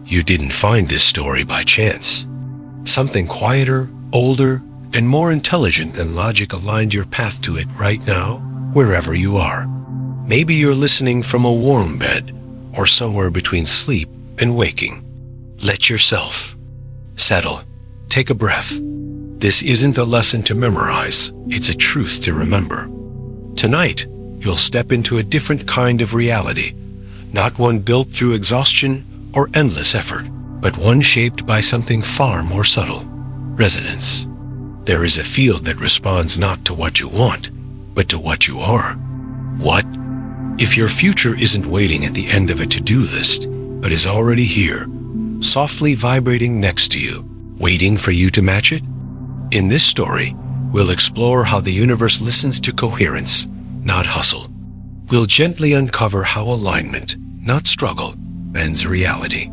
You didn't find this story by chance. Something quieter, older, and more intelligent than logic aligned your path to it right now, wherever you are. Maybe you're listening from a warm bed or somewhere between sleep and waking. Let yourself settle. Take a breath. This isn't a lesson to memorize. It's a truth to remember. Tonight, you'll step into a different kind of reality, not one built through exhaustion or endless effort, but one shaped by something far more subtle: resonance. There is a field that responds not to what you want, but to what you are. What if your future isn't waiting at the end of a to-do list, but is already here, softly vibrating next to you, waiting for you to match it? In this story, we'll explore how the universe listens to coherence, not hustle. We'll gently uncover how alignment, not struggle, bends reality.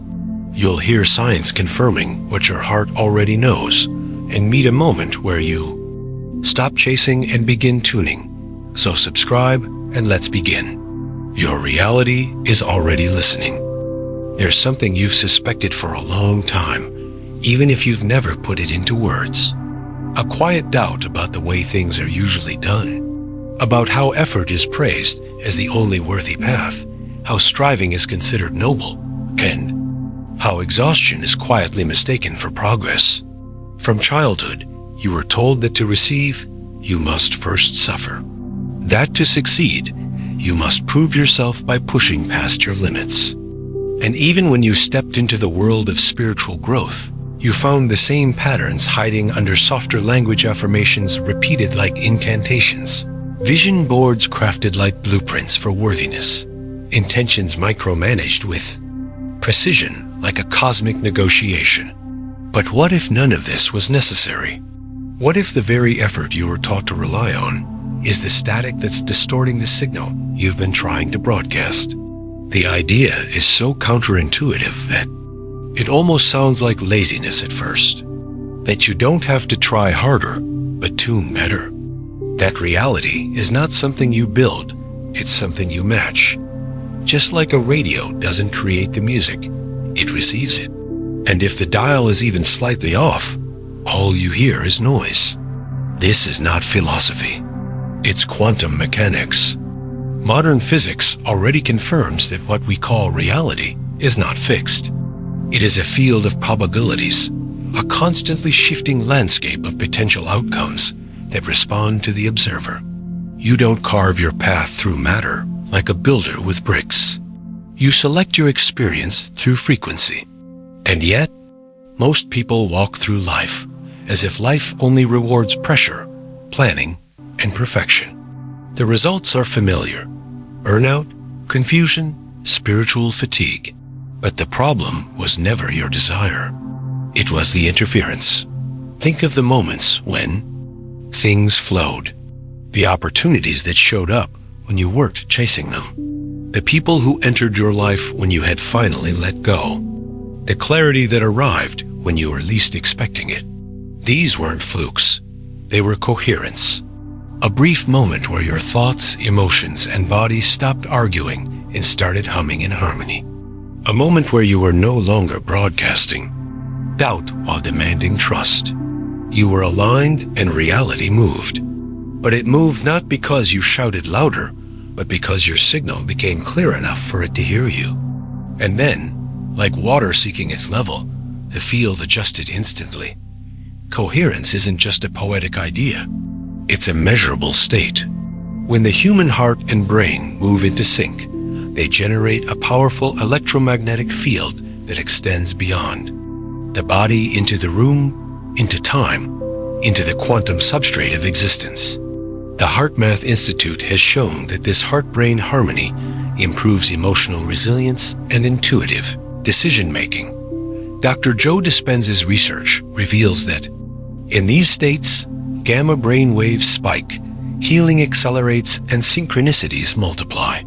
You'll hear science confirming what your heart already knows, and meet a moment where you stop chasing and begin tuning. So subscribe and let's begin. Your reality is already listening. There's something you've suspected for a long time, even if you've never put it into words. A quiet doubt about the way things are usually done, about how effort is praised as the only worthy path, how striving is considered noble, and how exhaustion is quietly mistaken for progress. From childhood, you were told that to receive, you must first suffer. That to succeed, you must prove yourself by pushing past your limits. And even when you stepped into the world of spiritual growth, you found the same patterns hiding under softer language affirmations repeated like incantations. Vision boards crafted like blueprints for worthiness. Intentions micromanaged with precision like a cosmic negotiation. But what if none of this was necessary? What if the very effort you were taught to rely on is the static that's distorting the signal you've been trying to broadcast? The idea is so counterintuitive that it almost sounds like laziness at first. That you don't have to try harder, but tune better. That reality is not something you build, it's something you match. Just like a radio doesn't create the music, it receives it. And if the dial is even slightly off, all you hear is noise. This is not philosophy. It's quantum mechanics. Modern physics already confirms that what we call reality is not fixed. It is a field of probabilities, a constantly shifting landscape of potential outcomes that respond to the observer. You don't carve your path through matter like a builder with bricks. You select your experience through frequency. And yet, most people walk through life as if life only rewards pressure, planning, and perfection. The results are familiar: burnout, confusion, spiritual fatigue. But the problem was never your desire. It was the interference. Think of the moments when things flowed, the opportunities that showed up when you weren't chasing them, the people who entered your life when you had finally let go, the clarity that arrived when you were least expecting it. These weren't flukes. They were coherence. A brief moment where your thoughts, emotions, and body stopped arguing and started humming in harmony. A moment where you were no longer broadcasting doubt while demanding trust. You were aligned and reality moved. But it moved not because you shouted louder, but because your signal became clear enough for it to hear you. And then, like water seeking its level, the field adjusted instantly. Coherence isn't just a poetic idea. It's a measurable state. When the human heart and brain move into sync, they generate a powerful electromagnetic field that extends beyond the body into the room, into time, into the quantum substrate of existence. The HeartMath Institute has shown that this heart-brain harmony improves emotional resilience and intuitive decision-making. Dr. Joe Dispenza's research reveals that in these states, gamma brain waves spike, healing accelerates, and synchronicities multiply.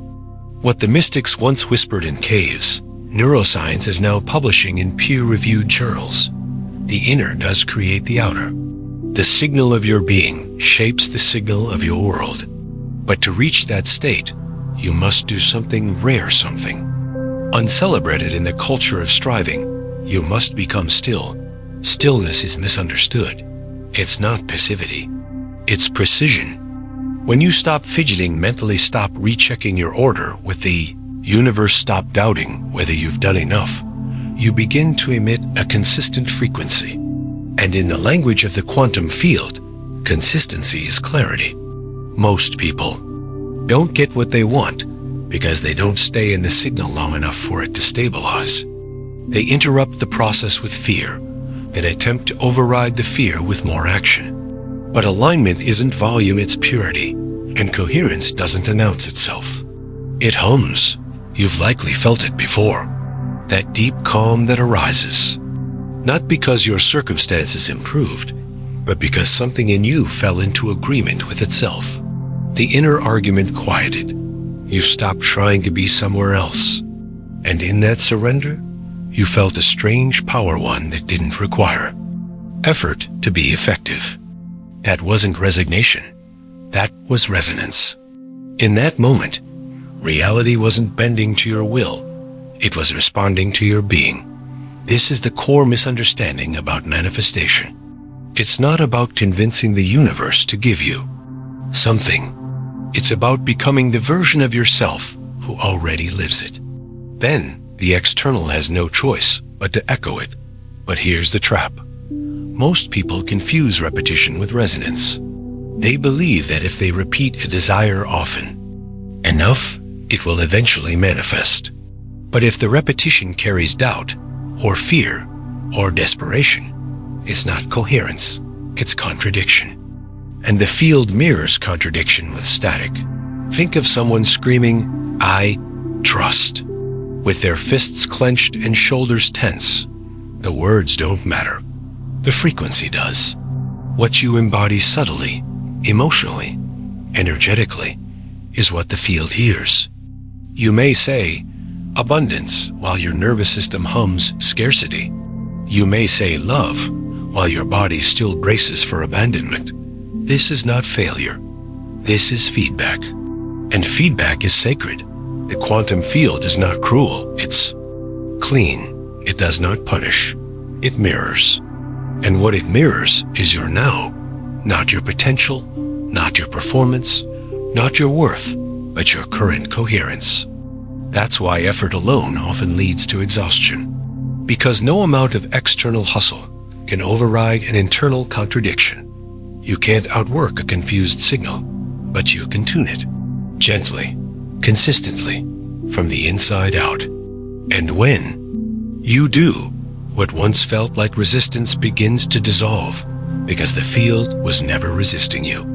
What the mystics once whispered in caves, neuroscience is now publishing in peer-reviewed journals. The inner does create the outer. The signal of your being shapes the signal of your world. But to reach that state, you must do something rare, something uncelebrated in the culture of striving, You must become still. Stillness is misunderstood. It's not passivity. It's precision. When you stop fidgeting, mentally stop rechecking your order with the universe, stop doubting whether you've done enough, you begin to emit a consistent frequency. And in the language of the quantum field, consistency is clarity. Most people don't get what they want because they don't stay in the signal long enough for it to stabilize. They interrupt the process with fear and attempt to override the fear with more action. But alignment isn't volume, it's purity, and coherence doesn't announce itself. It hums. You've likely felt it before. That deep calm that arises, not because your circumstances improved, but because something in you fell into agreement with itself. The inner argument quieted. You stopped trying to be somewhere else. And in that surrender, you felt a strange power, one that didn't require effort to be effective. That wasn't resignation. That was resonance. In that moment, reality wasn't bending to your will. It was responding to your being. This is the core misunderstanding about manifestation. It's not about convincing the universe to give you something. It's about becoming the version of yourself who already lives it. Then, the external has no choice but to echo it. But here's the trap. Most people confuse repetition with resonance. They believe that if they repeat a desire often enough, it will eventually manifest. But if the repetition carries doubt, or fear, or desperation, it's not coherence, it's contradiction. And the field mirrors contradiction with static. Think of someone screaming, "I trust," with their fists clenched and shoulders tense. The words don't matter. The frequency does. What you embody subtly, emotionally, energetically, is what the field hears. You may say abundance while your nervous system hums scarcity. You may say love while your body still braces for abandonment. This is not failure. This is feedback. And feedback is sacred. The quantum field is not cruel. It's clean. It does not punish. It mirrors. And what it mirrors is your now, not your potential, not your performance, not your worth, but your current coherence. That's why effort alone often leads to exhaustion. Because no amount of external hustle can override an internal contradiction. You can't outwork a confused signal, but you can tune it. Gently, consistently, from the inside out. And when you do, what once felt like resistance begins to dissolve because the field was never resisting you.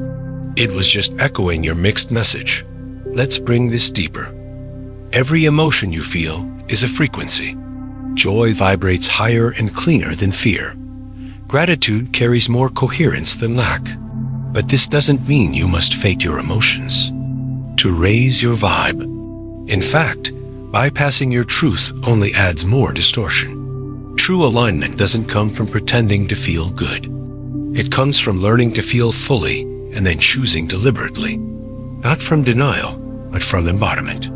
It was just echoing your mixed message. Let's bring this deeper. Every emotion you feel is a frequency. Joy vibrates higher and cleaner than fear. Gratitude carries more coherence than lack. But this doesn't mean you must fake your emotions to raise your vibe. In fact, bypassing your truth only adds more distortion. True alignment doesn't come from pretending to feel good. It comes from learning to feel fully and then choosing deliberately. Not from denial, but from embodiment.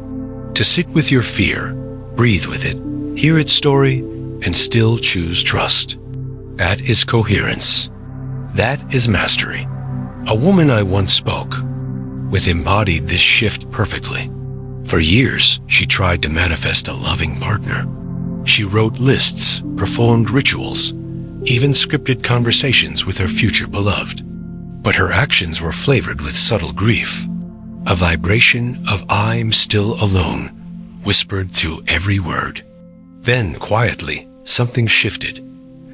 To sit with your fear, breathe with it, hear its story, and still choose trust. That is coherence. That is mastery. A woman I once spoke with embodied this shift perfectly. For years, she tried to manifest a loving partner. She wrote lists, performed rituals, even scripted conversations with her future beloved. But her actions were flavored with subtle grief. A vibration of "I'm still alone" whispered through every word. Then, quietly, something shifted.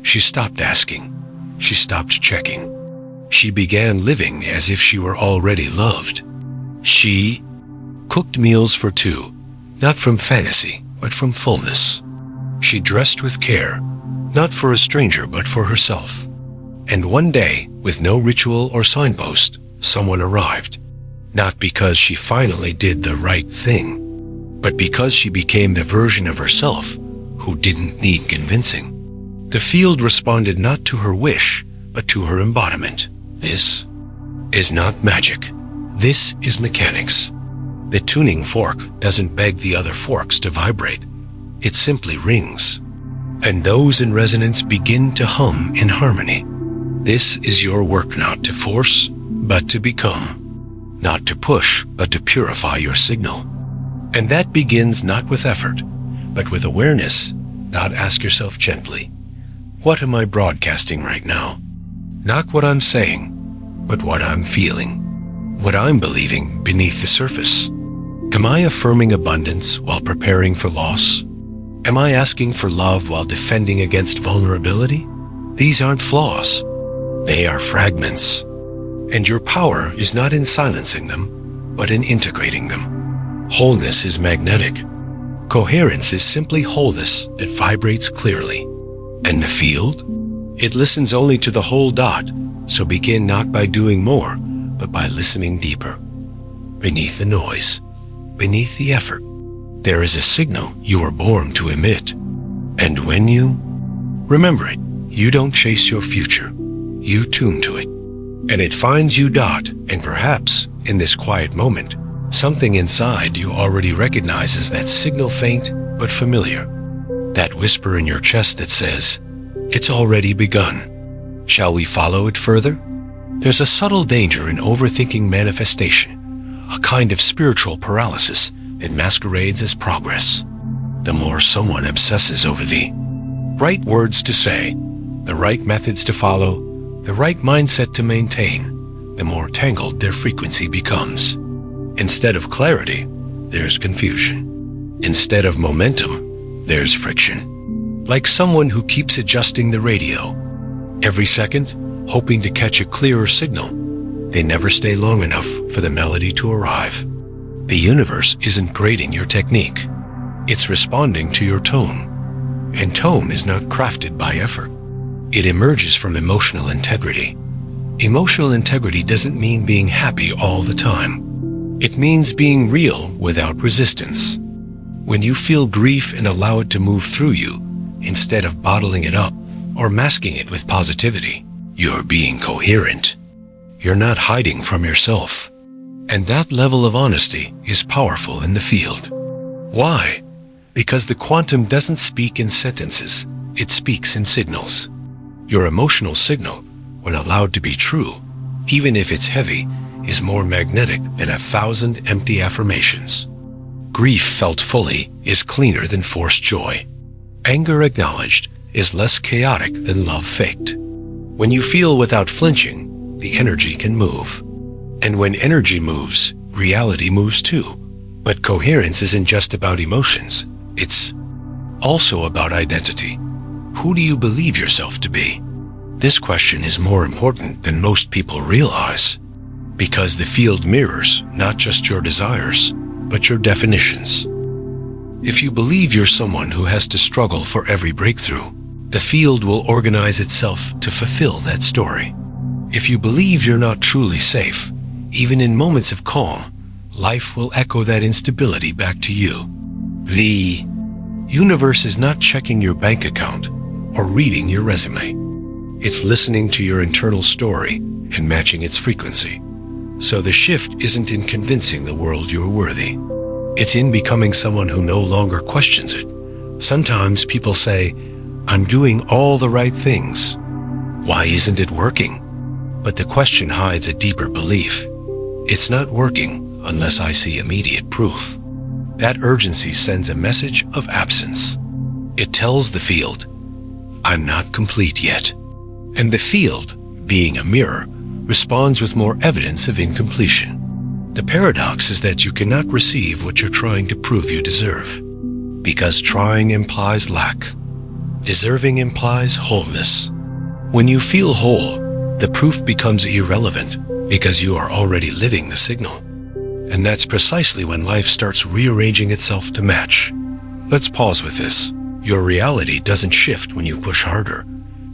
She stopped asking. She stopped checking. She began living as if she were already loved. She cooked meals for two, not from fantasy, but from fullness. She dressed with care, not for a stranger, but for herself. And one day, with no ritual or signpost, someone arrived. Not because she finally did the right thing, but because she became the version of herself who didn't need convincing. The field responded not to her wish, but to her embodiment. This is not magic. This is mechanics. The tuning fork doesn't beg the other forks to vibrate. It simply rings. and those in resonance begin to hum in harmony. This is your work, not to force, but to become, not to push, but to purify your signal. And that begins not with effort, but with awareness. Not ask yourself gently, what am I broadcasting right now? Not what I'm saying, but what I'm feeling, what I'm believing beneath the surface. Am I affirming abundance while preparing for loss? Am I asking for love while defending against vulnerability? These aren't flaws. They are fragments. And your power is not in silencing them, but in integrating them. Wholeness is magnetic. Coherence is simply wholeness that vibrates clearly. And the field? It listens only to the whole dot, so begin not by doing more, but by listening deeper. Beneath the noise, beneath the effort, there is a signal you were born to emit. And when you remember it, you don't chase your future, you tune to it. And it finds you, and perhaps, in this quiet moment, something inside you already recognizes that signal, faint but familiar. That whisper in your chest that says, it's already begun. Shall we follow it further? There's a subtle danger in overthinking manifestation, a kind of spiritual paralysis that masquerades as progress. The more someone obsesses over the right words to say, the right methods to follow, the right mindset to maintain, the more tangled their frequency becomes. Instead of clarity, there's confusion. Instead of momentum, there's friction. Like someone who keeps adjusting the radio. Every second, hoping to catch a clearer signal, they never stay long enough for the melody to arrive. The universe isn't grading your technique. It's responding to your tone. And tone is not crafted by effort. It emerges from emotional integrity. Emotional integrity doesn't mean being happy all the time. It means being real without resistance. When you feel grief and allow it to move through you, instead of bottling it up or masking it with positivity, you're being coherent. You're not hiding from yourself. And that level of honesty is powerful in the field. Why? Because the quantum doesn't speak in sentences, it speaks in signals. Your emotional signal, when allowed to be true, even if it's heavy, is more magnetic than 1,000 empty affirmations. Grief felt fully is cleaner than forced joy. Anger acknowledged is less chaotic than love faked. When you feel without flinching, the energy can move. And when energy moves, reality moves too. But coherence isn't just about emotions. It's also about identity. Who do you believe yourself to be? This question is more important than most people realize, because the field mirrors not just your desires, but your definitions. If you believe you're someone who has to struggle for every breakthrough, the field will organize itself to fulfill that story. If you believe you're not truly safe, even in moments of calm, life will echo that instability back to you. The universe is not checking your bank account or reading your resume. It's listening to your internal story and matching its frequency. So the shift isn't in convincing the world you're worthy. It's in becoming someone who no longer questions it. Sometimes people say, I'm doing all the right things. Why isn't it working? But the question hides a deeper belief. It's not working unless I see immediate proof. That urgency sends a message of absence. It tells the field, I'm not complete yet. And the field, being a mirror, responds with more evidence of incompletion. The paradox is that you cannot receive what you're trying to prove you deserve, because trying implies lack. Deserving implies wholeness. When you feel whole, the proof becomes irrelevant because you are already living the signal. And that's precisely when life starts rearranging itself to match. Let's pause with this. Your reality doesn't shift when you push harder.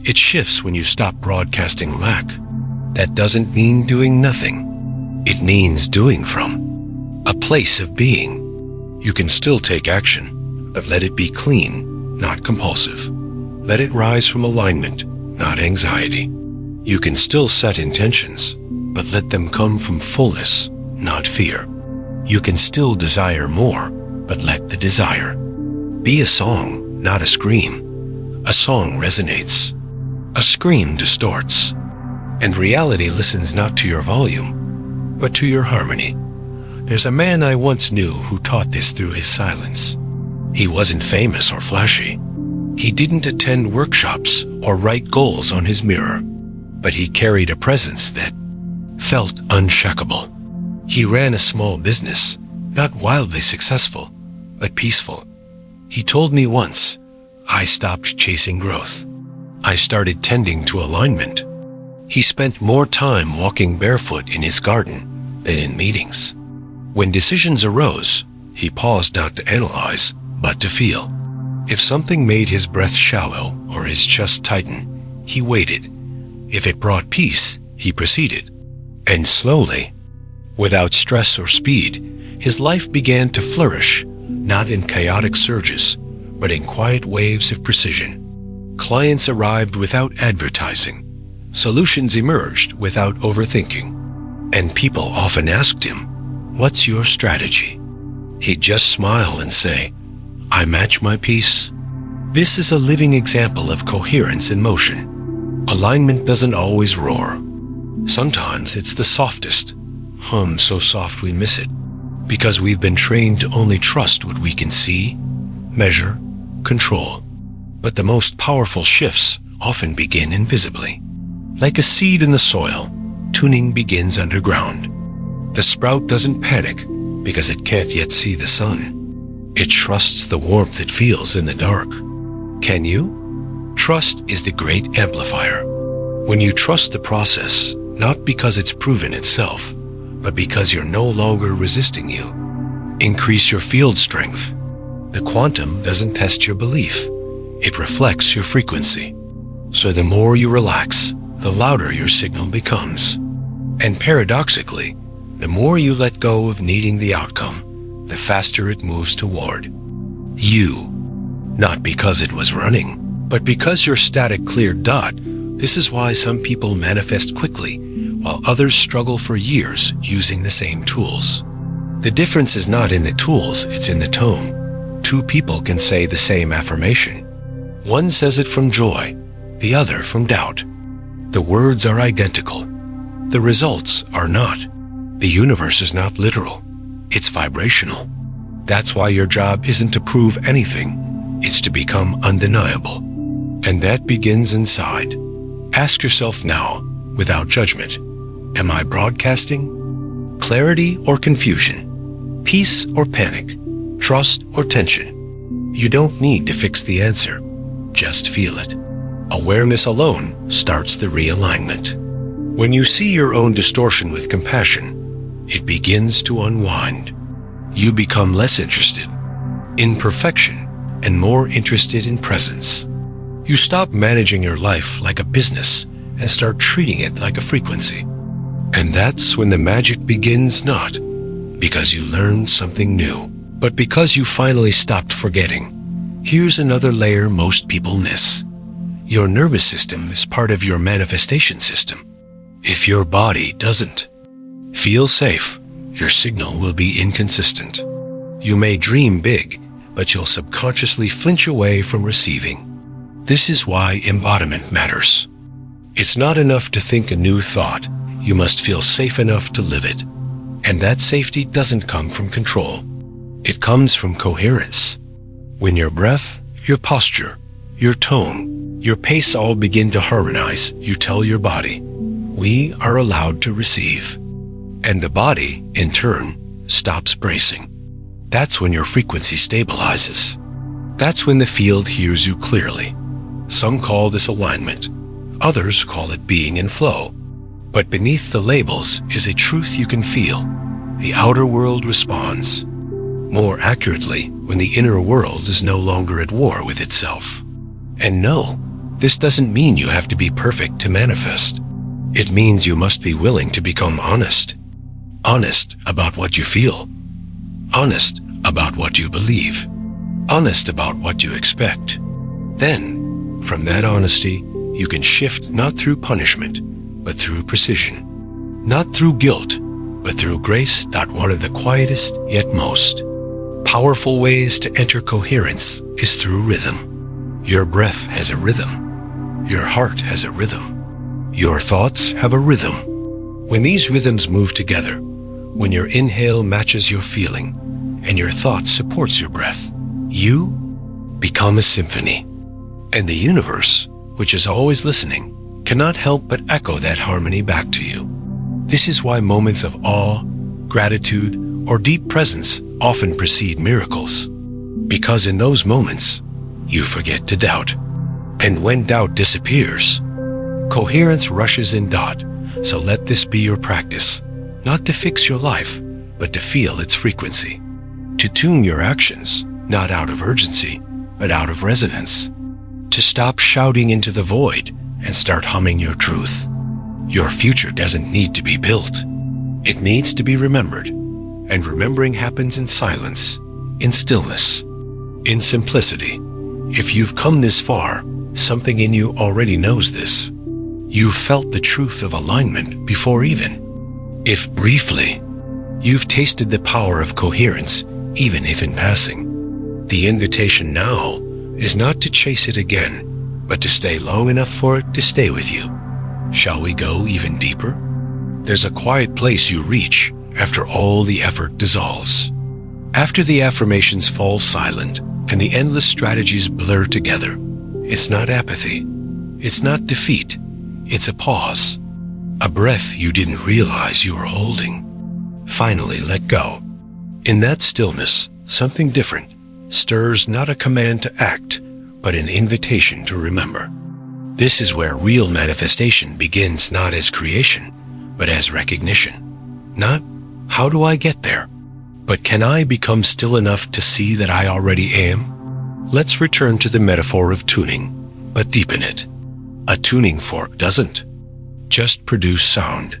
It shifts when you stop broadcasting lack. That doesn't mean doing nothing. It means doing from a place of being. You can still take action, but let it be clean, not compulsive. Let it rise from alignment, not anxiety. You can still set intentions, but let them come from fullness, not fear. You can still desire more, but let the desire be a song, not a scream. A song resonates. A scream distorts. And reality listens not to your volume, but to your harmony. There's a man I once knew who taught this through his silence. He wasn't famous or flashy. He didn't attend workshops or write goals on his mirror, but he carried a presence that felt unshakable. He ran a small business, not wildly successful, but peaceful. He told me once, I stopped chasing growth. I started tending to alignment. He spent more time walking barefoot in his garden than in meetings. When decisions arose, he paused not to analyze, but to feel. If something made his breath shallow or his chest tighten, he waited. If it brought peace, he proceeded. And slowly, without stress or speed, his life began to flourish, not in chaotic surges, but in quiet waves of precision. Clients arrived without advertising. Solutions emerged without overthinking. And people often asked him, "What's your strategy?" He'd just smile and say, "I match my peace." This is a living example of coherence in motion. Alignment doesn't always roar. Sometimes it's the softest, hum so soft we miss it, because we've been trained to only trust what we can see, measure, control. But the most powerful shifts often begin invisibly. Like a seed in the soil, tuning begins underground. The sprout doesn't panic because it can't yet see the sun. It trusts the warmth it feels in the dark. Can you? Trust is the great amplifier. When you trust the process, not because it's proven itself, but because you're no longer resisting you, increase your field strength. The quantum doesn't test your belief. It reflects your frequency. So the more you relax, the louder your signal becomes. And paradoxically, the more you let go of needing the outcome, the faster it moves toward you. Not because it was running, but because your static cleared dot. This is why some people manifest quickly, while others struggle for years using the same tools. The difference is not in the tools, it's in the tone. Two people can say the same affirmation. One says it from joy, the other from doubt. The words are identical. The results are not. The universe is not literal. It's vibrational. That's why your job isn't to prove anything. It's to become undeniable. And that begins inside. Ask yourself now, without judgment, am I broadcasting? Clarity or confusion? Peace or panic? Trust or tension? You don't need to fix the answer. Just feel it. Awareness alone starts the realignment. When you see your own distortion with compassion, it begins to unwind. You become less interested in perfection and more interested in presence. You stop managing your life like a business and start treating it like a frequency. And that's when the magic begins, not because you learned something new, but because you finally stopped forgetting. Here's another layer most people miss. Your nervous system is part of your manifestation system. If your body doesn't feel safe, your signal will be inconsistent. You may dream big, but you'll subconsciously flinch away from receiving. This is why embodiment matters. It's not enough to think a new thought. You must feel safe enough to live it. And that safety doesn't come from control. It comes from coherence. When your breath, your posture, your tone, your pace all begin to harmonize, you tell your body, we are allowed to receive. And the body, in turn, stops bracing. That's when your frequency stabilizes. That's when the field hears you clearly. Some call this alignment. Others call it being in flow. But beneath the labels is a truth you can feel. The outer world responds. More accurately, when the inner world is no longer at war with itself. And no, this doesn't mean you have to be perfect to manifest. It means you must be willing to become honest. Honest about what you feel. Honest about what you believe. Honest about what you expect. Then, from that honesty, you can shift not through punishment, but through precision. Not through guilt, but through grace. One of the quietest, yet most powerful ways to enter coherence is through rhythm. Your breath has a rhythm. Your heart has a rhythm. Your thoughts have a rhythm. When these rhythms move together, when your inhale matches your feeling and your thought supports your breath, you become a symphony. And the universe, which is always listening, cannot help but echo that harmony back to you. This is why moments of awe, gratitude, or deep presence often precede miracles. Because in those moments, you forget to doubt. And when doubt disappears, coherence rushes in. So let this be your practice, not to fix your life, but to feel its frequency. To tune your actions, not out of urgency, but out of resonance. To stop shouting into the void and start humming your truth. Your future doesn't need to be built. It needs to be remembered. And remembering happens in silence, in stillness, in simplicity. If you've come this far, something in you already knows this. You've felt the truth of alignment before even. If briefly, you've tasted the power of coherence, even if in passing. The invitation now is not to chase it again, but to stay long enough for it to stay with you. Shall we go even deeper? There's a quiet place you reach after all the effort dissolves. After the affirmations fall silent and the endless strategies blur together, it's not apathy, it's not defeat, it's a pause. A breath you didn't realize you were holding. Finally let go. In that stillness, something different stirs, not a command to act, but an invitation to remember. This is where real manifestation begins, not as creation, but as recognition. Not, how do I get there? But can I become still enough to see that I already am? Let's return to the metaphor of tuning, but deepen it. A tuning fork doesn't just produce sound.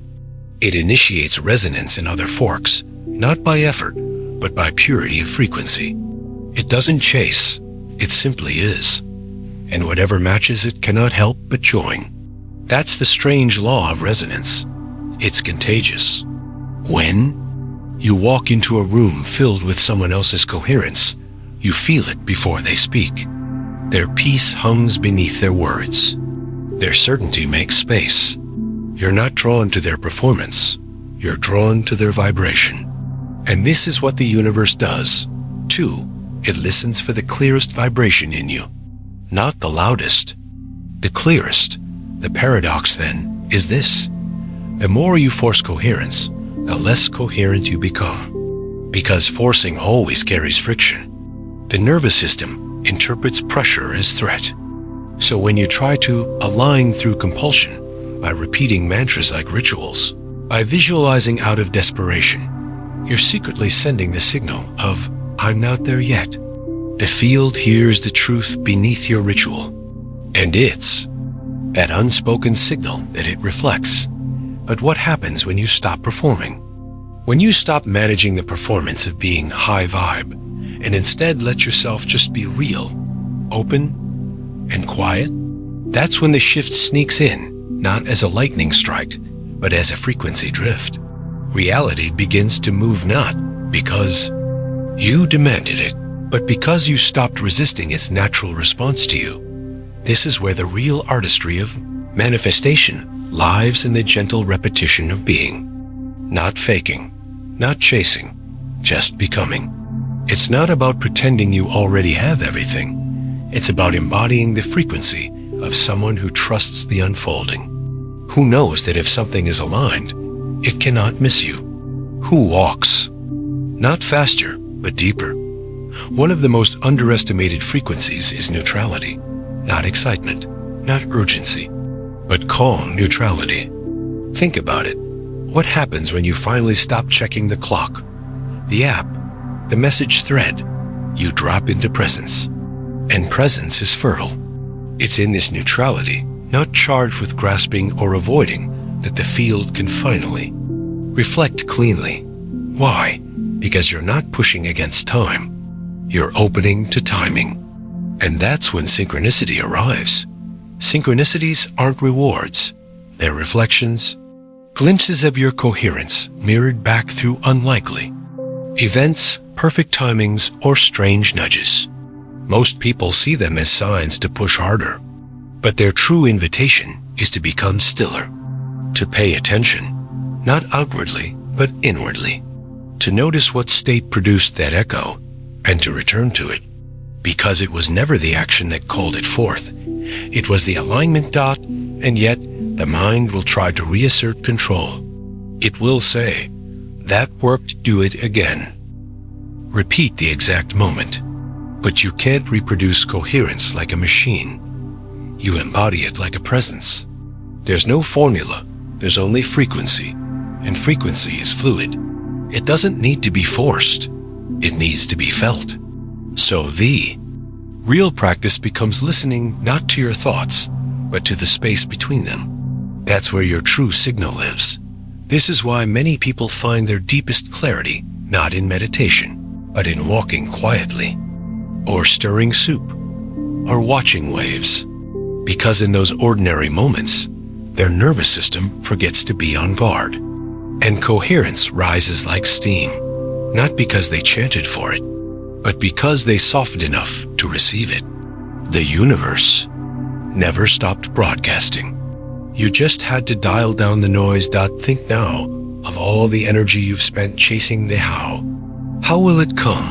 It initiates resonance in other forks, not by effort, but by purity of frequency. It doesn't chase, it simply is. And whatever matches it cannot help but join. That's the strange law of resonance. It's contagious. When you walk into a room filled with someone else's coherence, you feel it before they speak. Their peace hums beneath their words. Their certainty makes space. You're not drawn to their performance. You're drawn to their vibration. And this is what the universe does, too. It listens for the clearest vibration in you. Not the loudest, the clearest. The paradox, then, is this. The more you force coherence, the less coherent you become. Because forcing always carries friction. The nervous system interprets pressure as threat. So when you try to align through compulsion, by repeating mantras like rituals, by visualizing out of desperation, you're secretly sending the signal of, I'm not there yet. The field hears the truth beneath your ritual, and it's that unspoken signal that it reflects. But what happens when you stop performing? When you stop managing the performance of being high vibe, and instead let yourself just be real, open, and quiet, that's when the shift sneaks in, not as a lightning strike, but as a frequency drift. Reality begins to move not because you demanded it, but because you stopped resisting its natural response to you. This is where the real artistry of manifestation lies, in the gentle repetition of being. Not faking, not chasing, just becoming. It's not about pretending you already have everything. It's about embodying the frequency of someone who trusts the unfolding, who knows that if something is aligned, it cannot miss you, who walks, not faster, but deeper. One of the most underestimated frequencies is neutrality, not excitement, not urgency, but calm neutrality. Think about it. What happens when you finally stop checking the clock, the app, the message thread? You drop into presence. And presence is fertile. It's in this neutrality, not charged with grasping or avoiding, that the field can finally reflect cleanly. Why? Because you're not pushing against time. You're opening to timing. And that's when synchronicity arrives. Synchronicities aren't rewards. They're reflections, glimpses of your coherence mirrored back through unlikely events, perfect timings, or strange nudges. Most people see them as signs to push harder, but their true invitation is to become stiller, to pay attention, not outwardly, but inwardly, to notice what state produced that echo, and to return to it, because it was never the action that called it forth. It was the alignment dot, and yet the mind will try to reassert control. It will say, "That worked, do it again." Repeat the exact moment, but you can't reproduce coherence like a machine. You embody it like a presence. There's no formula, there's only frequency, and frequency is fluid. It doesn't need to be forced, it needs to be felt. So the real practice becomes listening not to your thoughts, but to the space between them. That's where your true signal lives. This is why many people find their deepest clarity not in meditation, but in walking quietly, or stirring soup, or watching waves. Because in those ordinary moments, their nervous system forgets to be on guard, and coherence rises like steam, not because they chanted for it, but because they softened enough to receive it. The universe never stopped broadcasting. You just had to dial down the noise. Think now of all the energy you've spent chasing the how. How will it come?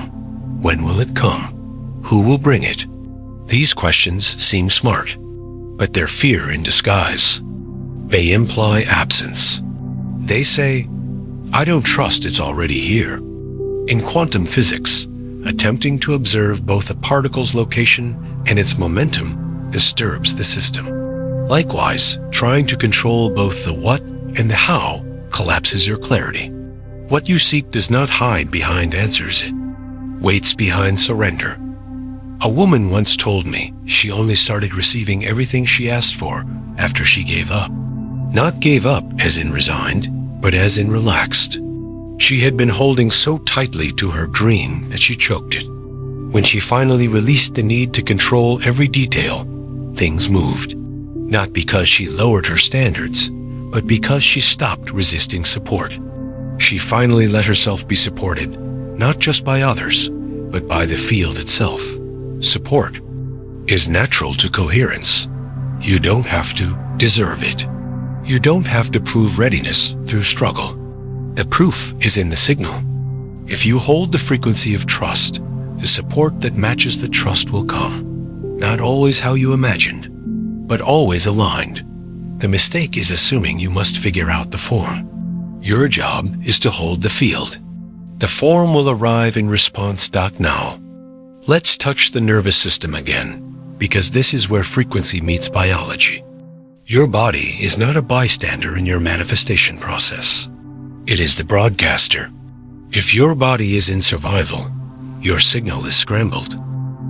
When will it come? Who will bring it? These questions seem smart, but they're fear in disguise. They imply absence. They say, "I don't trust it's already here." In quantum physics, attempting to observe both a particle's location and its momentum disturbs the system. Likewise, trying to control both the what and the how collapses your clarity. What you seek does not hide behind answers, it waits behind surrender. A woman once told me she only started receiving everything she asked for after she gave up. Not gave up as in resigned, but as in relaxed. She had been holding so tightly to her dream that she choked it. When she finally released the need to control every detail, things moved. Not because she lowered her standards, but because she stopped resisting support. She finally let herself be supported, not just by others, but by the field itself. Support is natural to coherence. You don't have to deserve it. You don't have to prove readiness through struggle. The proof is in the signal. If you hold the frequency of trust, the support that matches the trust will come. Not always how you imagined, but always aligned. The mistake is assuming you must figure out the form. Your job is to hold the field. The form will arrive in response. Now, let's touch the nervous system again, because this is where frequency meets biology. Your body is not a bystander in your manifestation process. It is the broadcaster. If your body is in survival, your signal is scrambled.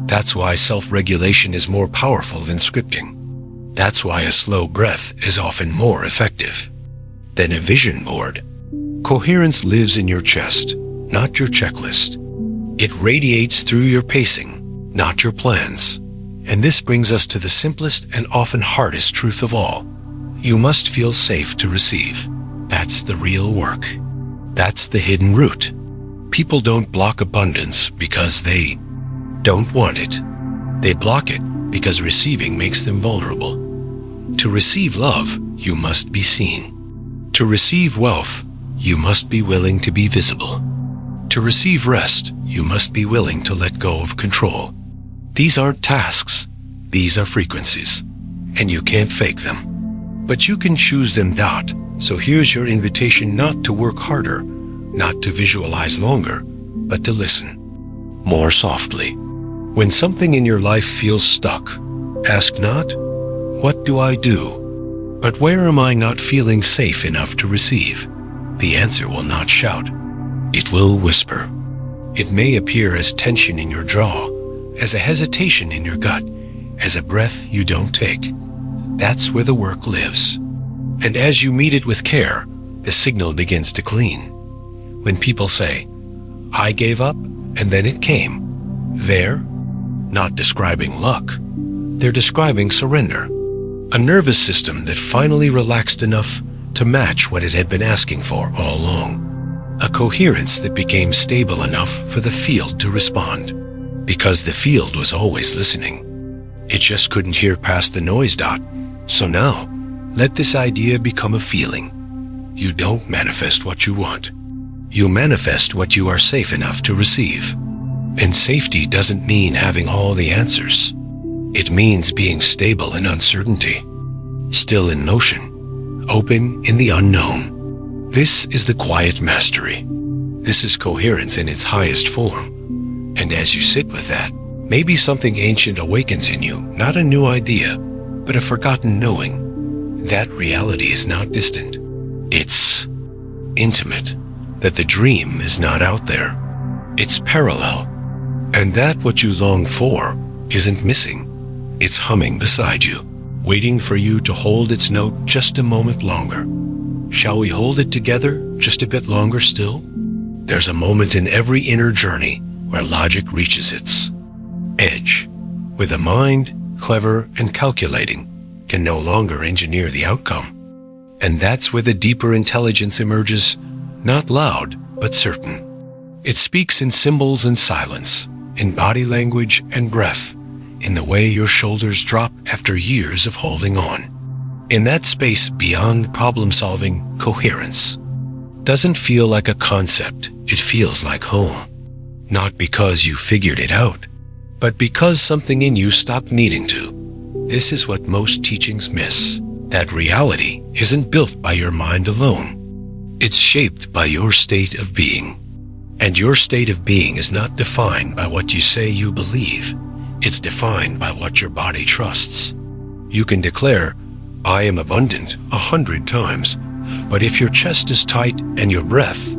That's why self-regulation is more powerful than scripting. That's why a slow breath is often more effective than a vision board. Coherence lives in your chest, not your checklist. It radiates through your pacing, not your plans. And this brings us to the simplest and often hardest truth of all. You must feel safe to receive. That's the real work. That's the hidden root. People don't block abundance because they don't want it. They block it because receiving makes them vulnerable. To receive love, you must be seen. To receive wealth, you must be willing to be visible. To receive rest, you must be willing to let go of control. These aren't tasks, these are frequencies, and you can't fake them. But you can choose them not, so here's your invitation not to work harder, not to visualize longer, but to listen more softly. When something in your life feels stuck, ask not, "What do I do?" but "Where am I not feeling safe enough to receive?" The answer will not shout. It will whisper. It may appear as tension in your jaw, as a hesitation in your gut, as a breath you don't take. That's where the work lives. And as you meet it with care, the signal begins to clean. When people say, "I gave up, and then it came," they're not describing luck. They're describing surrender. A nervous system that finally relaxed enough to match what it had been asking for all along. A coherence that became stable enough for the field to respond. Because the field was always listening. It just couldn't hear past the noise dot. So now, let this idea become a feeling. You don't manifest what you want. You manifest what you are safe enough to receive. And safety doesn't mean having all the answers. It means being stable in uncertainty, still in motion, open in the unknown. This is the quiet mastery. This is coherence in its highest form. And as you sit with that, maybe something ancient awakens in you, not a new idea, but a forgotten knowing. That reality is not distant. It's intimate, that the dream is not out there. It's parallel. And that what you long for isn't missing. It's humming beside you, waiting for you to hold its note just a moment longer. Shall we hold it together just a bit longer still? There's a moment in every inner journey where logic reaches its edge, where the mind, clever and calculating, can no longer engineer the outcome. And that's where the deeper intelligence emerges, not loud, but certain. It speaks in symbols and silence, in body language and breath, in the way your shoulders drop after years of holding on. In that space beyond problem-solving, coherence doesn't feel like a concept, it feels like home. Not because you figured it out, but because something in you stopped needing to. This is what most teachings miss, that reality isn't built by your mind alone. It's shaped by your state of being. And your state of being is not defined by what you say you believe. It's defined by what your body trusts. You can declare, I am abundant 100 times, but if your chest is tight and your breath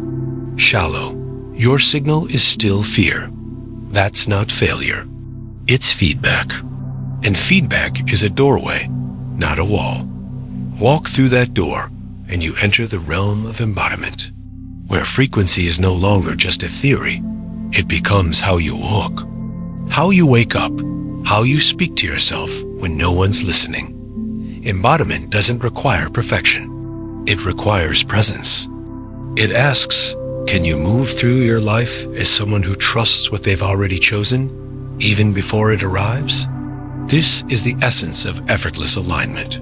shallow, your signal is still fear. That's not failure. It's feedback. And feedback is a doorway, not a wall. Walk through that door and you enter the realm of embodiment, where frequency is no longer just a theory. It becomes how you walk, how you wake up, how you speak to yourself when no one's listening. Embodiment doesn't require perfection. It requires presence. It asks, can you move through your life as someone who trusts what they've already chosen, even before it arrives? This is the essence of effortless alignment.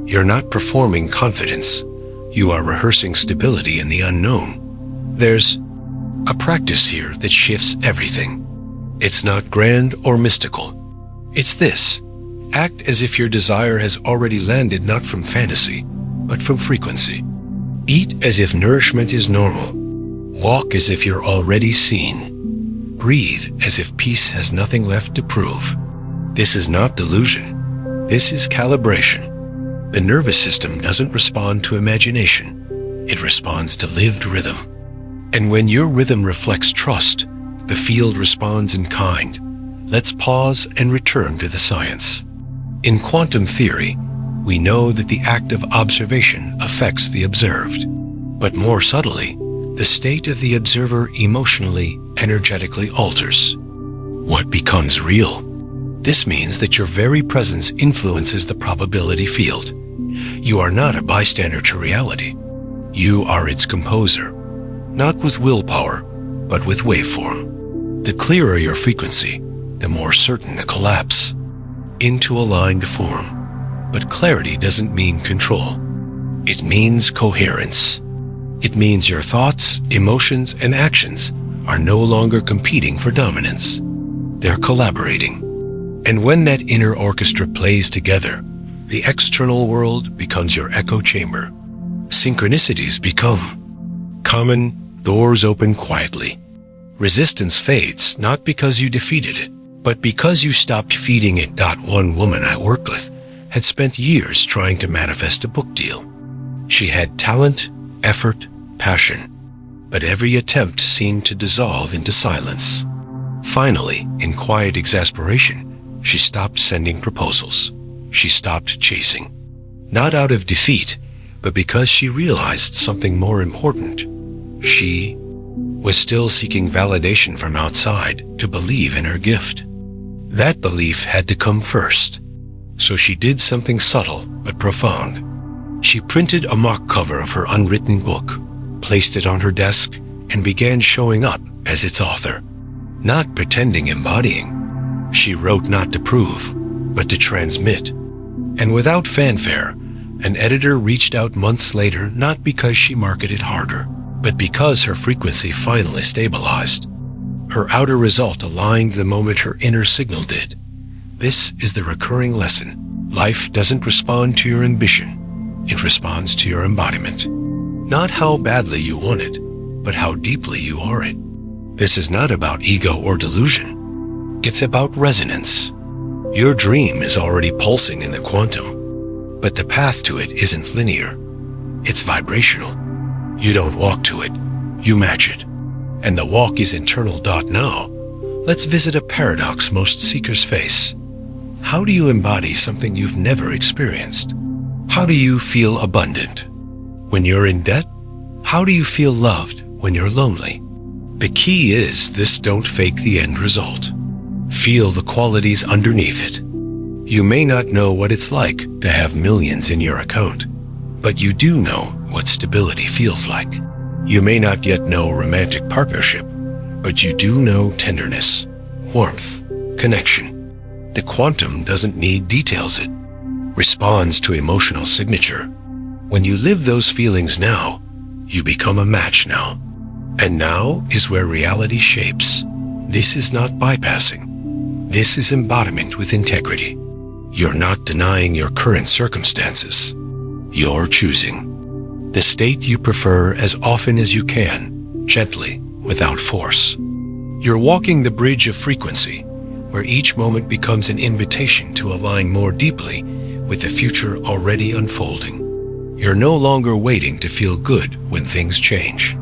You're not performing confidence. You are rehearsing stability in the unknown. There's a practice here that shifts everything. It's not grand or mystical. It's this. Act as if your desire has already landed not from fantasy, but from frequency. Eat as if nourishment is normal. Walk as if you're already seen. Breathe as if peace has nothing left to prove. This is not delusion. This is calibration. The nervous system doesn't respond to imagination. It responds to lived rhythm. And when your rhythm reflects trust, the field responds in kind. Let's pause and return to the science. In quantum theory, we know that the act of observation affects the observed. But more subtly, the state of the observer emotionally, energetically alters. What becomes real? This means that your very presence influences the probability field. You are not a bystander to reality. You are its composer, not with willpower, but with waveform. The clearer your frequency, the more certain the collapse into aligned form. But clarity doesn't mean control. It means coherence. It means your thoughts, emotions, and actions are no longer competing for dominance. They're collaborating. And when that inner orchestra plays together, the external world becomes your echo chamber. Synchronicities become common, doors open quietly. Resistance fades, not because you defeated it, but because you stopped feeding it. One woman I worked with had spent years trying to manifest a book deal. She had talent, effort, passion, but every attempt seemed to dissolve into silence. Finally, in quiet exasperation, she stopped sending proposals. She stopped chasing. Not out of defeat, but because she realized something more important. She was still seeking validation from outside to believe in her gift. That belief had to come first. So she did something subtle but profound. She printed a mock cover of her unwritten book, placed it on her desk, and began showing up as its author. not pretending embodying. She wrote not to prove, but to transmit. And without fanfare, an editor reached out months later not because she marketed harder, but because her frequency finally stabilized. Her outer result aligned the moment her inner signal did. This is the recurring lesson. Life doesn't respond to your ambition. It responds to your embodiment. Not how badly you want it, but how deeply you are it. This is not about ego or delusion. It's about resonance. Your dream is already pulsing in the quantum, but the path to it isn't linear. It's vibrational. You don't walk to it, you match it. And the walk is internal. Now, let's visit a paradox most seekers face. How do you embody something you've never experienced? How do you feel abundant when you're in debt? How do you feel loved when you're lonely? The key is this: don't fake the end result. Feel the qualities underneath it. You may not know what it's like to have millions in your account, but you do know what stability feels like. You may not yet know romantic partnership, but you do know tenderness, warmth, connection. The quantum doesn't need details. It responds to emotional signature. When you live those feelings now, you become a match now. And now is where reality shapes. This is not bypassing. This is embodiment with integrity. You're not denying your current circumstances. You're choosing the state you prefer as often as you can, gently, without force. You're walking the bridge of frequency, where each moment becomes an invitation to align more deeply with the future already unfolding. You're no longer waiting to feel good when things change.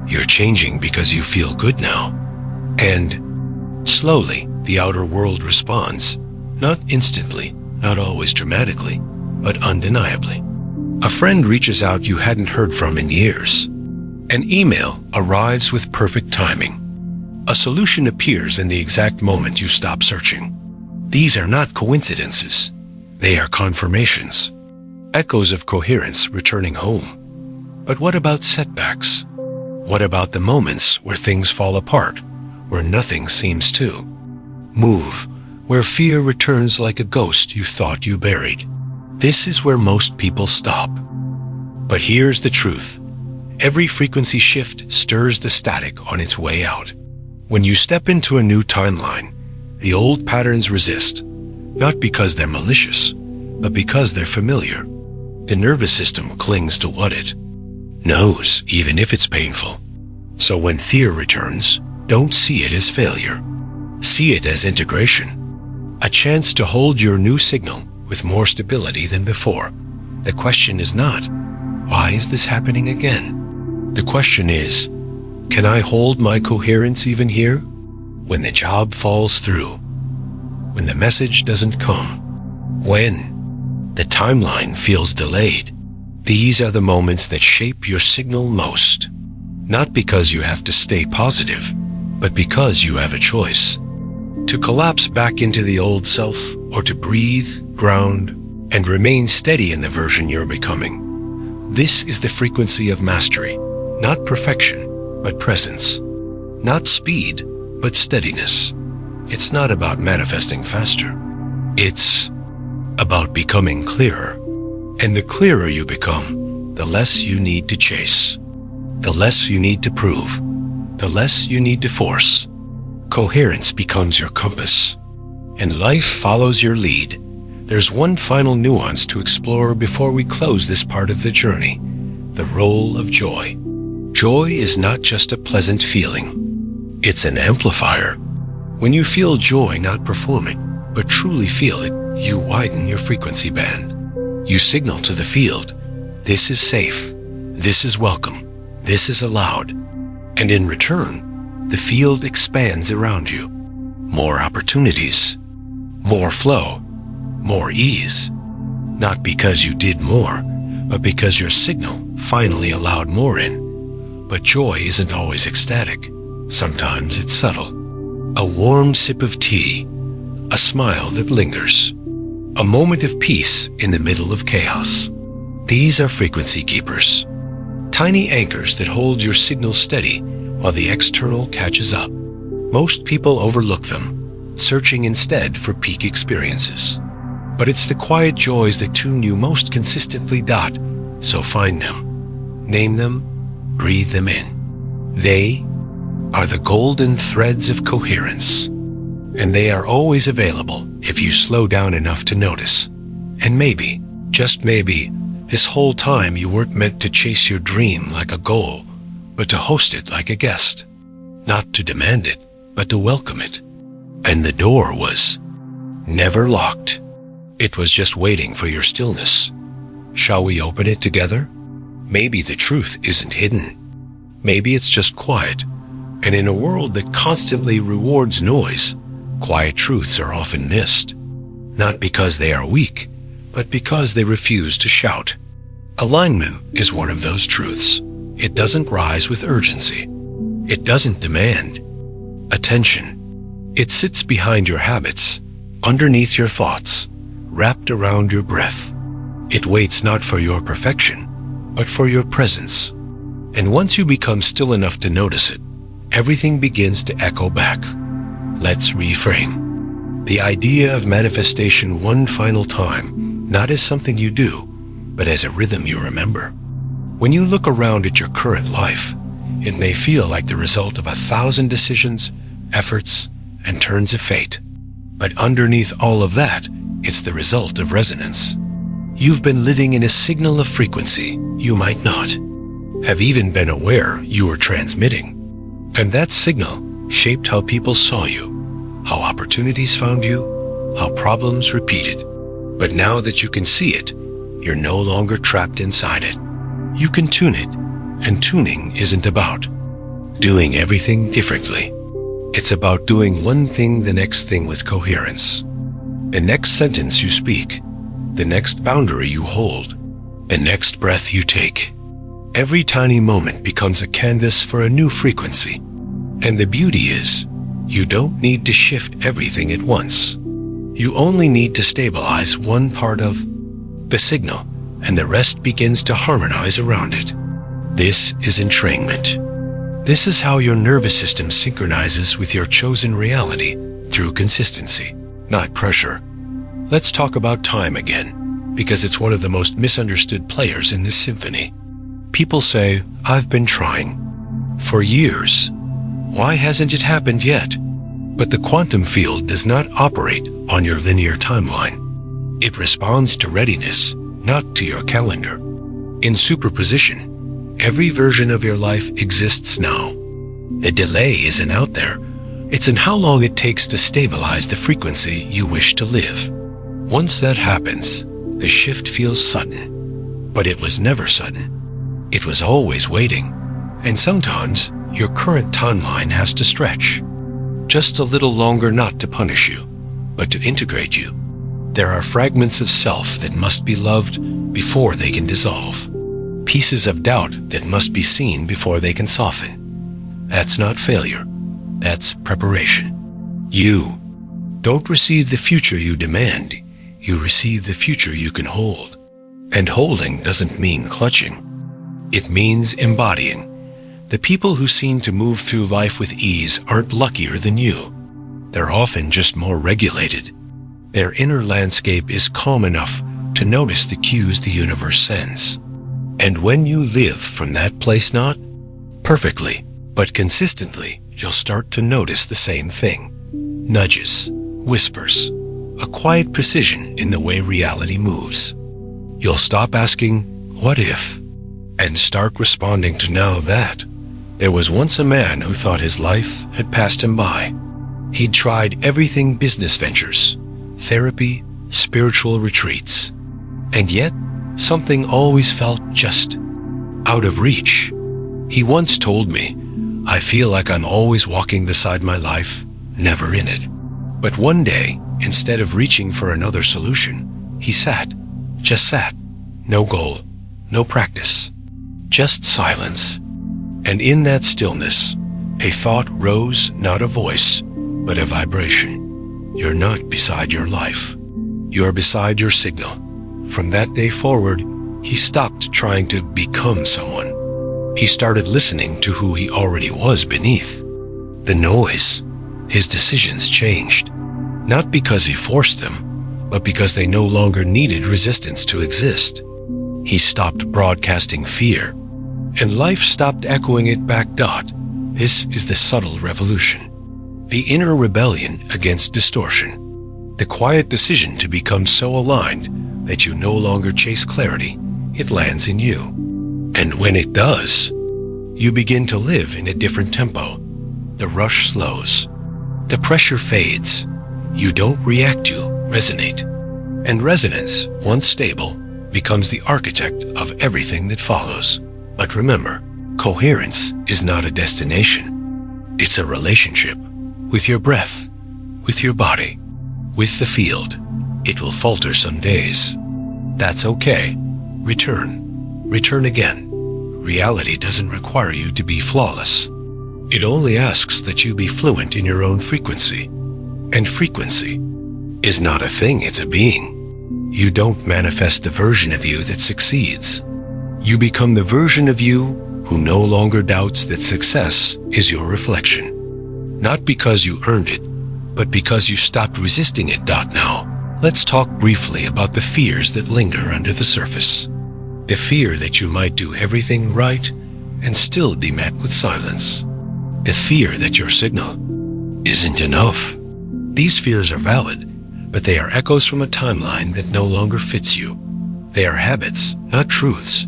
You're changing because you feel good now. And slowly, the outer world responds, not instantly, not always dramatically, but undeniably. A friend reaches out you hadn't heard from in years. An email arrives with perfect timing. A solution appears in the exact moment you stop searching. These are not coincidences. They are confirmations. Echoes of coherence returning home. But what about setbacks? What about the moments where things fall apart, where nothing seems to move, where fear returns like a ghost you thought you buried? This is where most people stop. But here's the truth. Every frequency shift stirs the static on its way out. When you step into a new timeline, the old patterns resist, not because they're malicious, but because they're familiar. The nervous system clings to what it knows, even if it's painful. So when fear returns, don't see it as failure. See it as integration. A chance to hold your new signal with more stability than before. The question is not, why is this happening again? The question is, can I hold my coherence even here? When the job falls through, when the message doesn't come, when the timeline feels delayed. These are the moments that shape your signal most. Not because you have to stay positive, but because you have a choice. To collapse back into the old self, or to breathe, ground, and remain steady in the version you're becoming. This is the frequency of mastery, not perfection, but presence. Not speed, but steadiness. It's not about manifesting faster. It's about becoming clearer. And the clearer you become, the less you need to chase. The less you need to prove. The less you need to force. Coherence becomes your compass. And life follows your lead. There's one final nuance to explore before we close this part of the journey. The role of joy. Joy is not just a pleasant feeling. It's an amplifier. When you feel joy, not perform it, but truly feel it, you widen your frequency band. You signal to the field, this is safe, this is welcome, this is allowed. And in return, the field expands around you. More opportunities, more flow, more ease. Not because you did more, but because your signal finally allowed more in. But joy isn't always ecstatic. Sometimes it's subtle. A warm sip of tea, a smile that lingers, a moment of peace in the middle of chaos. These are frequency keepers. Tiny anchors that hold your signal steady while the external catches up. Most people overlook them, searching instead for peak experiences. But it's the quiet joys that tune you most consistently. So find them, name them, breathe them in. They are the golden threads of coherence, and they are always available if you slow down enough to notice. And maybe, just maybe, this whole time you weren't meant to chase your dream like a goal, but to host it like a guest. Not to demand it, but to welcome it. And the door was never locked. It was just waiting for your stillness. Shall we open it together? Maybe the truth isn't hidden. Maybe it's just quiet. And in a world that constantly rewards noise, quiet truths are often missed. Not because they are weak, but because they refuse to shout. Alignment is one of those truths. It doesn't rise with urgency. It doesn't demand attention. It sits behind your habits, underneath your thoughts, wrapped around your breath. It waits not for your perfection, but for your presence. And once you become still enough to notice it, everything begins to echo back. Let's reframe the idea of manifestation one final time, not as something you do, but as a rhythm you remember. When you look around at your current life, it may feel like the result of 1,000 decisions, efforts, and turns of fate. But underneath all of that, it's the result of resonance. You've been living in a signal of frequency you might not have even been aware you were transmitting. And that signal shaped how people saw you, how opportunities found you, how problems repeated. But now that you can see it, you're no longer trapped inside it. You can tune it, and tuning isn't about doing everything differently. It's about doing one thing the next thing with coherence. The next sentence you speak, the next boundary you hold, the next breath you take. Every tiny moment becomes a canvas for a new frequency. And the beauty is, you don't need to shift everything at once. You only need to stabilize one part of the signal, and the rest begins to harmonize around it. This is entrainment. This is how your nervous system synchronizes with your chosen reality through consistency, not pressure. Let's talk about time again, because it's one of the most misunderstood players in this symphony. People say, I've been trying for years. Why hasn't it happened yet? But the quantum field does not operate on your linear timeline. It responds to readiness, not to your calendar. In superposition, every version of your life exists now. The delay isn't out there. It's in how long it takes to stabilize the frequency you wish to live. Once that happens, the shift feels sudden. But it was never sudden. It was always waiting. And sometimes, your current timeline has to stretch. Just a little longer, not to punish you, but to integrate you. There are fragments of self that must be loved before they can dissolve. Pieces of doubt that must be seen before they can soften. That's not failure. That's preparation. You don't receive the future you demand. You receive the future you can hold. And holding doesn't mean clutching. It means embodying. The people who seem to move through life with ease aren't luckier than you. They're often just more regulated. Their inner landscape is calm enough to notice the cues the universe sends. And when you live from that place, not perfectly, but consistently, you'll start to notice the same thing. Nudges, whispers, a quiet precision in the way reality moves. You'll stop asking, what if? And start responding to now that. There was once a man who thought his life had passed him by. He'd tried everything: business ventures, therapy, spiritual retreats. And yet, something always felt just out of reach. He once told me, I feel like I'm always walking beside my life, never in it. But one day, instead of reaching for another solution, he sat, just sat. No goal, no practice, just silence. And in that stillness, a thought rose, not a voice, but a vibration. You're not beside your life. You're beside your signal. From that day forward, he stopped trying to become someone. He started listening to who he already was beneath. The noise, his decisions changed. Not because he forced them, but because they no longer needed resistance to exist. He stopped broadcasting fear, and life stopped echoing it back. This is the subtle revolution. The inner rebellion against distortion. The quiet decision to become so aligned that you no longer chase clarity, it lands in you. And when it does, you begin to live in a different tempo. The rush slows. The pressure fades. You don't react to, resonate. And resonance, once stable, becomes the architect of everything that follows. But remember, coherence is not a destination. It's a relationship with your breath, with your body, with the field. It will falter some days. That's okay. Return again. Reality doesn't require you to be flawless. It only asks that you be fluent in your own frequency. And frequency is not a thing, it's a being. You don't manifest the version of you that succeeds. You become the version of you who no longer doubts that success is your reflection. Not because you earned it, but because you stopped resisting it. Now, let's talk briefly about the fears that linger under the surface. The fear that you might do everything right and still be met with silence. The fear that your signal isn't enough. These fears are valid, but they are echoes from a timeline that no longer fits you. They are habits, not truths.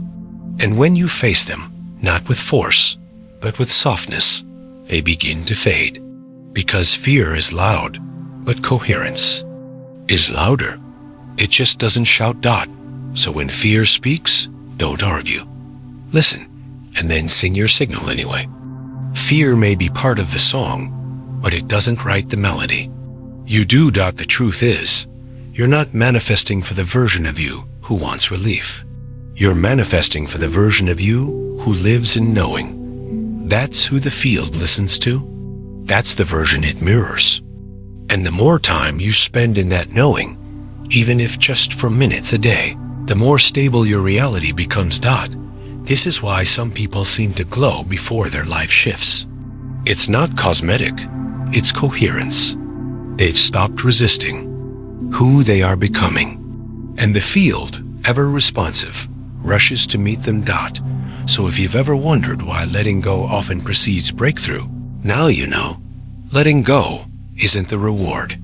And when you face them, not with force, but with softness, they begin to fade. Because fear is loud, but coherence is louder. It just doesn't shout. So when fear speaks, don't argue. Listen, and then sing your signal anyway. Fear may be part of the song, but it doesn't write the melody. You do. The truth is, you're not manifesting for the version of you who wants relief. You're manifesting for the version of you who lives in knowing. That's who the field listens to. That's the version it mirrors. And the more time you spend in that knowing, even if just for minutes a day, the more stable your reality becomes. This is why some people seem to glow before their life shifts. It's not cosmetic, it's coherence. They've stopped resisting who they are becoming. And the field, ever responsive, rushes to meet them. So if you've ever wondered why letting go often precedes breakthrough, now you know. Letting go isn't the reward.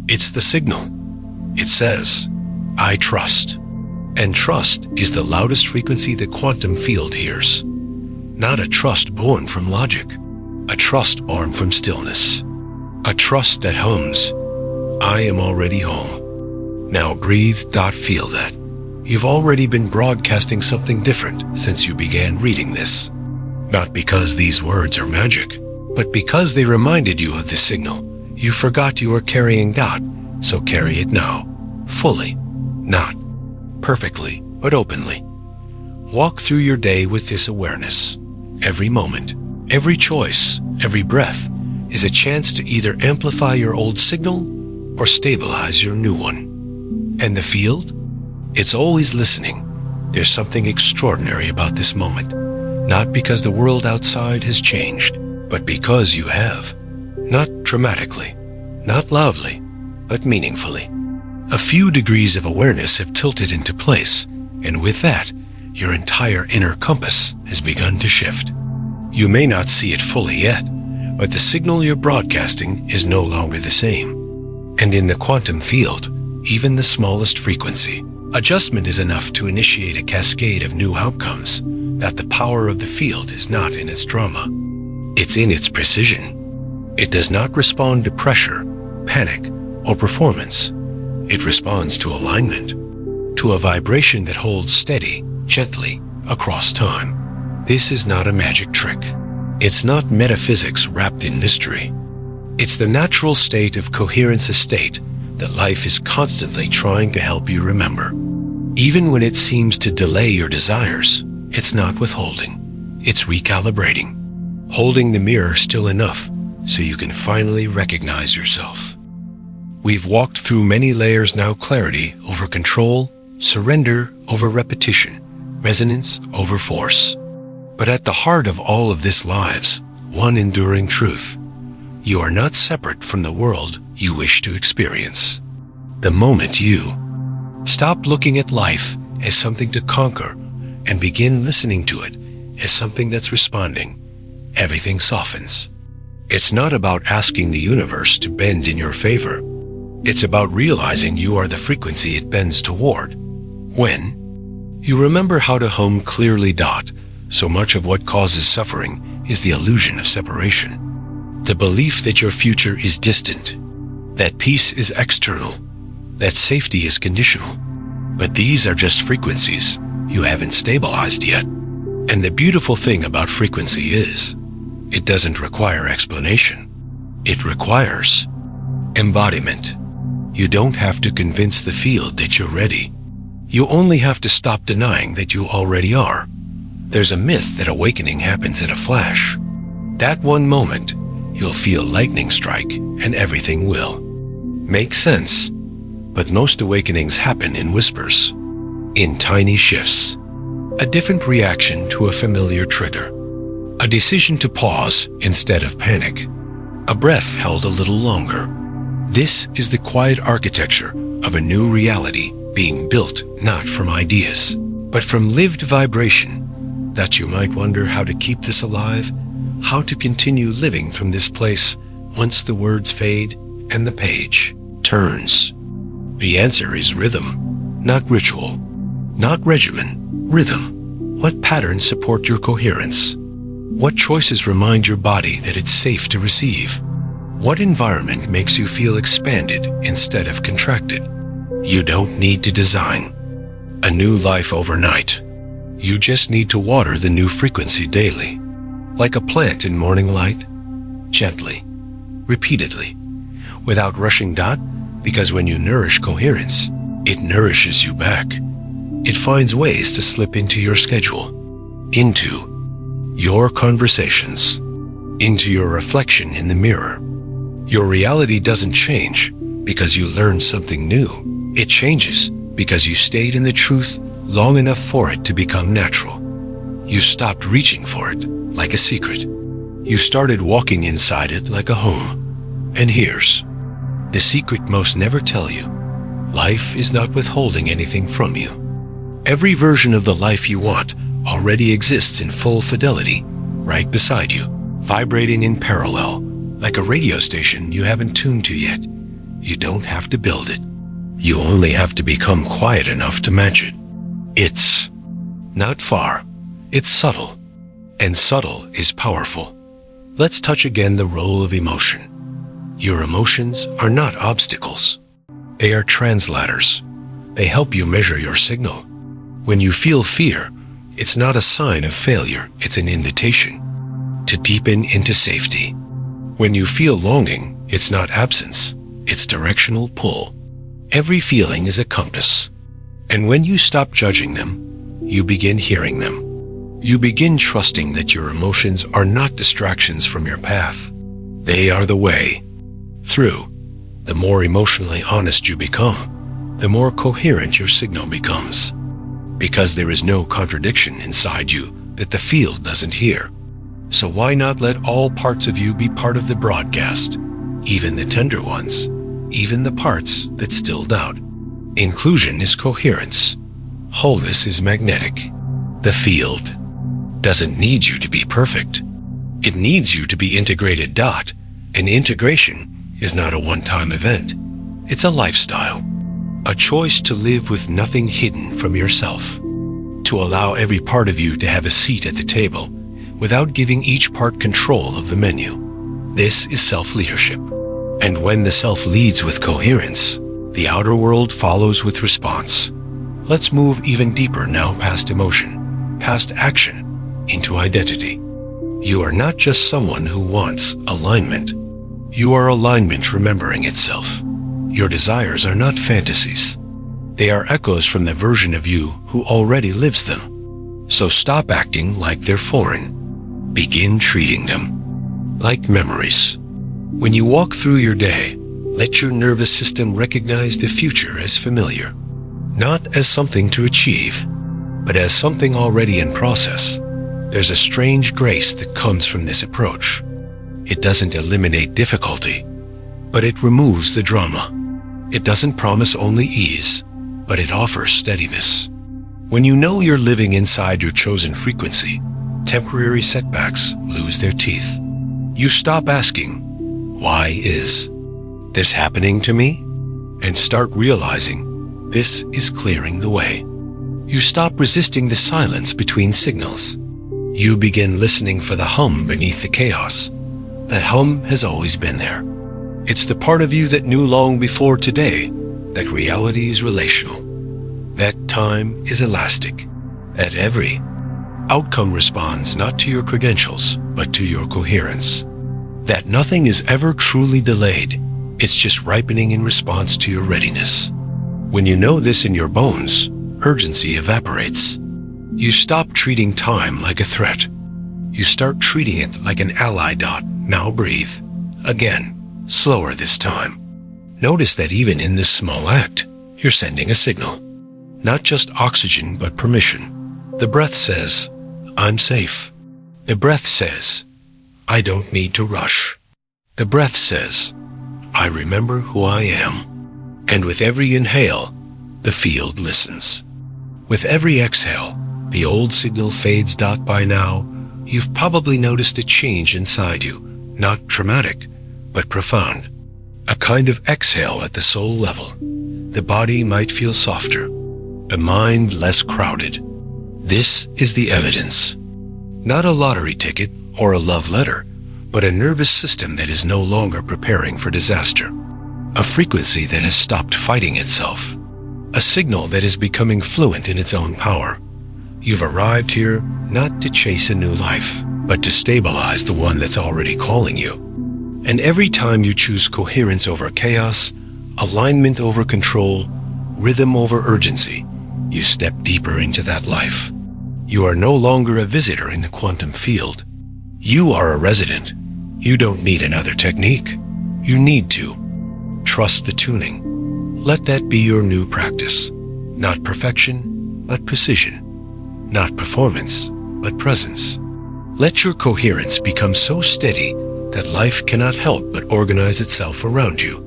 It's the signal. It says, I trust. And trust is the loudest frequency the quantum field hears. Not a trust born from logic, a trust born from stillness. A trust that hums, I am already home. Now breathe. Feel that. You've already been broadcasting something different since you began reading this. Not because these words are magic, but because they reminded you of the signal you forgot you were carrying. So carry it now, fully, not perfectly, but openly. Walk through your day with this awareness. Every moment, every choice, every breath is a chance to either amplify your old signal or stabilize your new one. And the field? It's always listening. There's something extraordinary about this moment, not because the world outside has changed, but because you have. Not dramatically, not loudly, but meaningfully. A few degrees of awareness have tilted into place, and with that, your entire inner compass has begun to shift. You may not see it fully yet, but the signal you're broadcasting is no longer the same. And in the quantum field, even the smallest frequency adjustment is enough to initiate a cascade of new outcomes. That the power of the field is not in its drama. It's in its precision. It does not respond to pressure, panic, or performance. It responds to alignment, to a vibration that holds steady, gently, across time. This is not a magic trick. It's not metaphysics wrapped in mystery. It's the natural state of coherence, a state that life is constantly trying to help you remember. Even when it seems to delay your desires, it's not withholding. It's recalibrating. Holding the mirror still enough so you can finally recognize yourself. We've walked through many layers now: clarity over control, surrender over repetition, resonance over force. But at the heart of all of this lies one enduring truth. You are not separate from the world you wish to experience. The moment you stop looking at life as something to conquer and begin listening to it as something that's responding, everything softens. It's not about asking the universe to bend in your favor. It's about realizing you are the frequency it bends toward. When you remember how to hum clearly, so much of what causes suffering is the illusion of separation. The belief that your future is distant, that peace is external, that safety is conditional. But these are just frequencies you haven't stabilized yet. And the beautiful thing about frequency is, it doesn't require explanation. It requires embodiment. You don't have to convince the field that you're ready. You only have to stop denying that you already are. There's a myth that awakening happens in a flash. That one moment, you'll feel lightning strike and everything will make sense. But most awakenings happen in whispers, in tiny shifts. A different reaction to a familiar trigger. A decision to pause instead of panic. A breath held a little longer. This is the quiet architecture of a new reality being built not from ideas, but from lived vibration. That you might wonder how to keep this alive, how to continue living from this place once the words fade and the page turns. The answer is rhythm, not ritual, not regimen, rhythm. What patterns support your coherence? What choices remind your body that it's safe to receive? What environment makes you feel expanded instead of contracted? You don't need to design a new life overnight. You just need to water the new frequency daily, like a plant in morning light, gently, repeatedly, without rushing, because when you nourish coherence, it nourishes you back. It finds ways to slip into your schedule, into your conversations, into your reflection in the mirror. Your reality doesn't change because you learned something new. It changes because you stayed in the truth long enough for it to become natural. You stopped reaching for it like a secret. You started walking inside it like a home. And here's the secret most never tell you. Life is not withholding anything from you. Every version of the life you want already exists in full fidelity right beside you, vibrating in parallel, like a radio station you haven't tuned to yet. You don't have to build it. You only have to become quiet enough to match it. It's not far. It's subtle. And subtle is powerful. Let's touch again the role of emotion. Your emotions are not obstacles. They are translators. They help you measure your signal. When you feel fear, it's not a sign of failure. It's an invitation to deepen into safety. When you feel longing, it's not absence. It's directional pull. Every feeling is a compass. And when you stop judging them, you begin hearing them. You begin trusting that your emotions are not distractions from your path. They are the way through. The more emotionally honest you become, the more coherent your signal becomes. Because there is no contradiction inside you that the field doesn't hear. So why not let all parts of you be part of the broadcast, even the tender ones, even the parts that still doubt. Inclusion is coherence. Wholeness is magnetic. The field doesn't need you to be perfect. It needs you to be integrated. And integration is not a one-time event. It's a lifestyle. A choice to live with nothing hidden from yourself. To allow every part of you to have a seat at the table without giving each part control of the menu. This is self-leadership. And when the self leads with coherence, the outer world follows with response. Let's move even deeper now past emotion, past action, into identity. You are not just someone who wants alignment. You are alignment remembering itself. Your desires are not fantasies. They are echoes from the version of you who already lives them. So stop acting like they're foreign. Begin treating them like memories. When you walk through your day, let your nervous system recognize the future as familiar, not as something to achieve, but as something already in process. There's a strange grace that comes from this approach. It doesn't eliminate difficulty, but it removes the drama. It doesn't promise only ease, but it offers steadiness. When you know you're living inside your chosen frequency, temporary setbacks lose their teeth. You stop asking, "Why is this happening to me?" and start realizing this is clearing the way. You stop resisting the silence between signals. You begin listening for the hum beneath the chaos. That hum has always been there. It's the part of you that knew long before today that reality is relational, that time is elastic, that every outcome responds not to your credentials, but to your coherence, that nothing is ever truly delayed. It's just ripening in response to your readiness. When you know this in your bones, urgency evaporates. You stop treating time like a threat. You start treating it like an ally. Now breathe. Again, slower this time. Notice that even in this small act, you're sending a signal. Not just oxygen, but permission. The breath says, "I'm safe." The breath says, "I don't need to rush." The breath says, "I remember who I am." And with every inhale, the field listens. With every exhale, the old signal fades. By now, you've probably noticed a change inside you, not traumatic, but profound. A kind of exhale at the soul level. The body might feel softer, the mind less crowded. This is the evidence. Not a lottery ticket or a love letter, but a nervous system that is no longer preparing for disaster. A frequency that has stopped fighting itself. A signal that is becoming fluent in its own power. You've arrived here not to chase a new life, but to stabilize the one that's already calling you. And every time you choose coherence over chaos, alignment over control, rhythm over urgency, you step deeper into that life. You are no longer a visitor in the quantum field. You are a resident. You don't need another technique. You need to trust the tuning. Let that be your new practice. Not perfection, but precision. Not performance, but presence. Let your coherence become so steady that life cannot help but organize itself around you.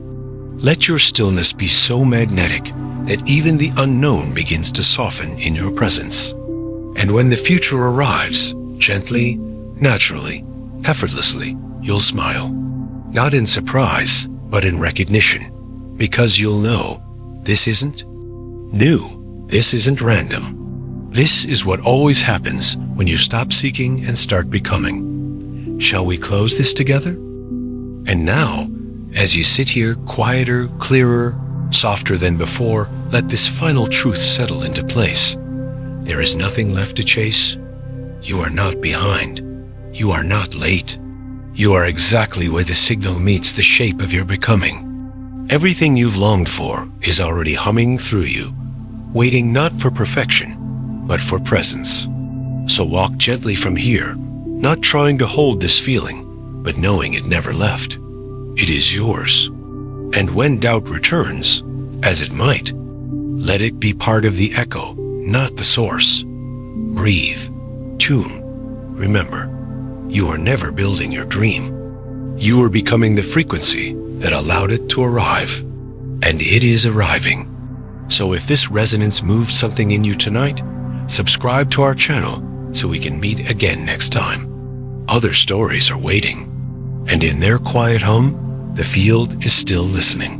Let your stillness be so magnetic that even the unknown begins to soften in your presence. And when the future arrives, gently, naturally, effortlessly, you'll smile. Not in surprise, but in recognition. Because you'll know, this isn't new. This isn't random. This is what always happens when you stop seeking and start becoming. Shall we close this together? And now, as you sit here quieter, clearer, softer than before, let this final truth settle into place. There is nothing left to chase. You are not behind. You are not late. You are exactly where the signal meets the shape of your becoming. Everything you've longed for is already humming through you, waiting not for perfection, but for presence. So walk gently from here, not trying to hold this feeling, but knowing it never left. It is yours. And when doubt returns, as it might, let it be part of the echo, not the source. Breathe, tune, remember, you are never building your dream. You are becoming the frequency that allowed it to arrive, and it is arriving. So if this resonance moved something in you tonight, subscribe to our channel so we can meet again next time. Other stories are waiting, and in their quiet hum, the field is still listening.